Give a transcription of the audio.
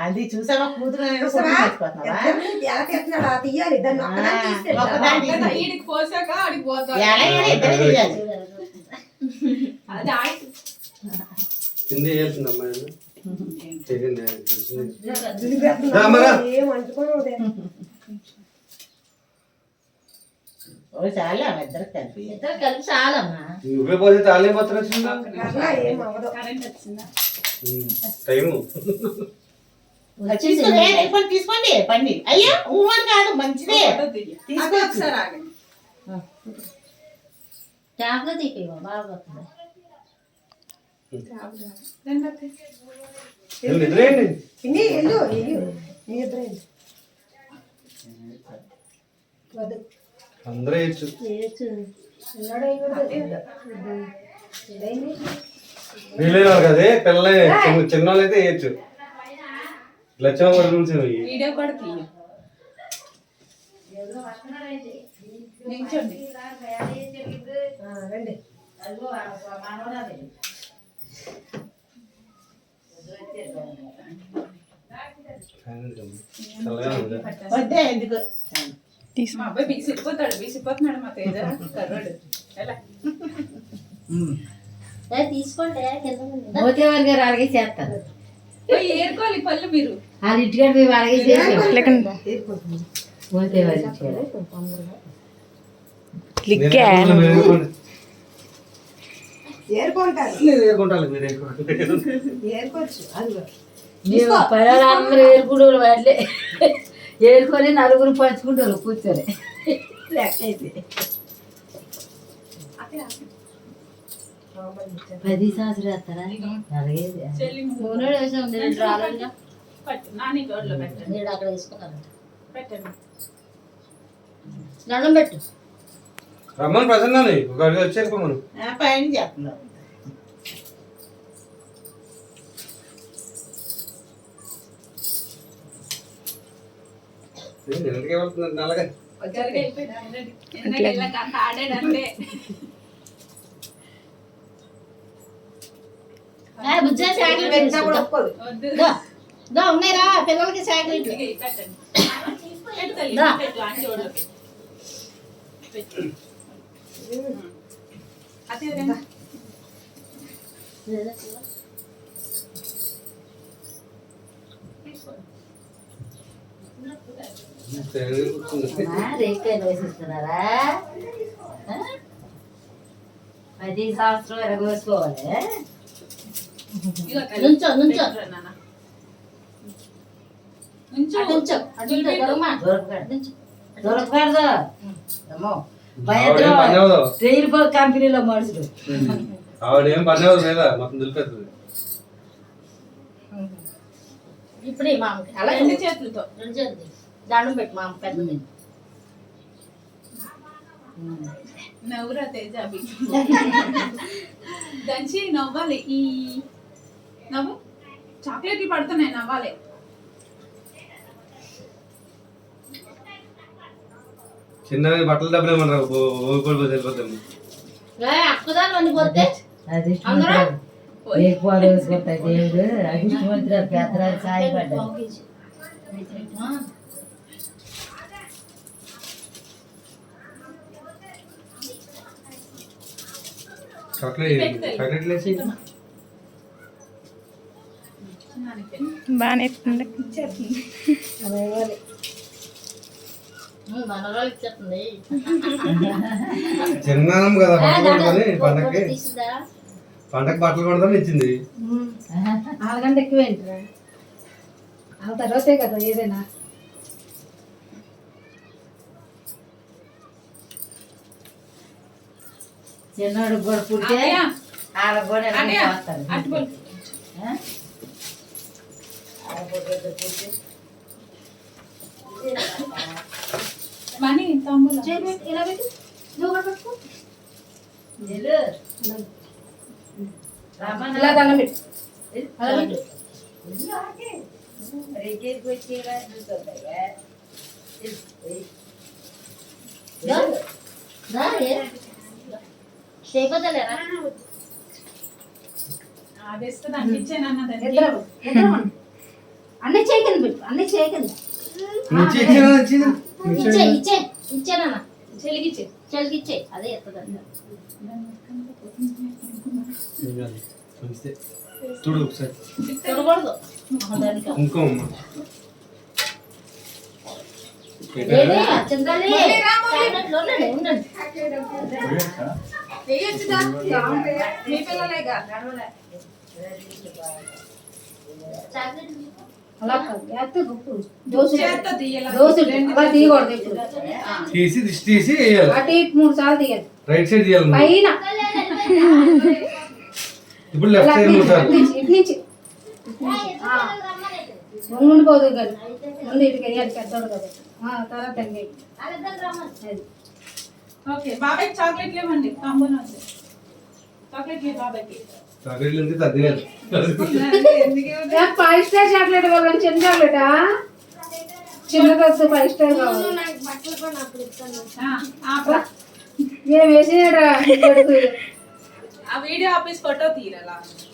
అది చూసావా కూతురు తీయాలి చాలా ఇద్దరు కలిపి చాలమ్మా నువ్వే పోతే తాళే మాత్రం వచ్చిందా టైము తీసుకోండి పండి అయ్యా ఊహని కాదు మంచిదే ట్యాబ్లో తీపి బాగా అందరూ వీళ్ళేనా కదే పిల్ల చిన్నోళ్ళు అయితే వేయచ్చు లక్ష్మ రూల్స్ వీడియో కూడా తీయ రండి వద్దే ఎందుకు మా అబ్బాయి బిసిపోతున్నాడు మా తేజ కర్రోడు ఎలా తీసుకోండి మోతేవారి గారు అలాగే చేస్తారు ఏరుకోవాలి పళ్ళు మీరు వాళ్ళ ఇంటికాడ మేము అలాగే మోతేవారి అందరూ ఏరుకుంటూ వాళ్ళే ఏరుకొని నలుగురు పంచుకుంటారు కూర్చొని లెక్క అయితే 10 సంవత్సరాలు వేస్తారా అలాగే అక్కడ వేసుకున్నాను దండం పెట్టు రమ్మని ప్రసన్న వచ్చేసుకోమను పైన చెప్తున్నాను నల్లగా ఉన్నాయిరా పిల్లలకి చాక్లెట్లు రేకాయలు వేసిస్తున్నారా 10 సంవత్సరం ఎరగోసుకోవాలి నుంచో నుంచో దొరకకూడదు ట్రైన్ కంపెనీలో మనుషులు ఆవిడేం పని లేదా మొత్తం దులిపేస్తుంది ఇప్పుడు మామకి అలా 2 చేతులతో 2 చేతులు దండం పెట్టు మామ పెద్ద నవ్వురా తేజ దంచి నవ్వాలి ఈ నవ్వు చాక్లెట్లు పడుతున్నాయి నవ్వాలి చిన్న బట్టల డబ్బులు ఏమన్నారు వెళ్ళిపోతాము అక్కదాని వండిపోతే దేవుడు అభిష్మంత్రి పెద్దరాజు సాయపడ్డాడు బాగానే చిన్నానం కదా పండగకి బట్టలు కొడతాను ఇచ్చింది 4 గంటలు ఎక్కువ ఏంటిరా ఆ తర్వాతే కదా ఏదైనా చిన్నోడు కూడా పుడితే ఆడ కూడా మనీ తమ్ముడు ఇలా పెట్టి నువ్వు పట్టుకో ఇలా దండం పెట్టు అన్నీ చేయకండి పెట్టు, అన్నీ చేయకండి. ఇచ్చానన్నా చెలిగిచ్చే అదే ఎత్తదండి. చూడు ఒకసారి చూడకూడదు. ఇంకో అలా తీయకూడదు. తీసి దిష్టి తీసి వేయాలి. అటు ఇటు 3 సార్లు తీయాలి. రైట్ సైడ్ తీయాలి. పైన ఇప్పుడు లెఫ్ట్ సైడ్ 3 సార్లు. ఇటు నుంచి ఉండిపోదు కానీ ముందు ఇటుకి వేయాలి. పెద్దోడు కదా తర్వాత అండి. ఓకే బాబాయ్ చాక్లెట్ లేవండి. కాంబోన్ చాక్లెట్ లే బాబాయ్కి. చాక్లెట్లు ఎంత తగ్గినారు. 5 స్టార్ చాక్లెట్ కావాలి. చిన్న చాక్లెటా? చిన్నది వస్తే 5 స్టార్ కావాలి. నేను వేసినాడా ఆ వీడియో ఆపేసి ఫోటో తీయరా.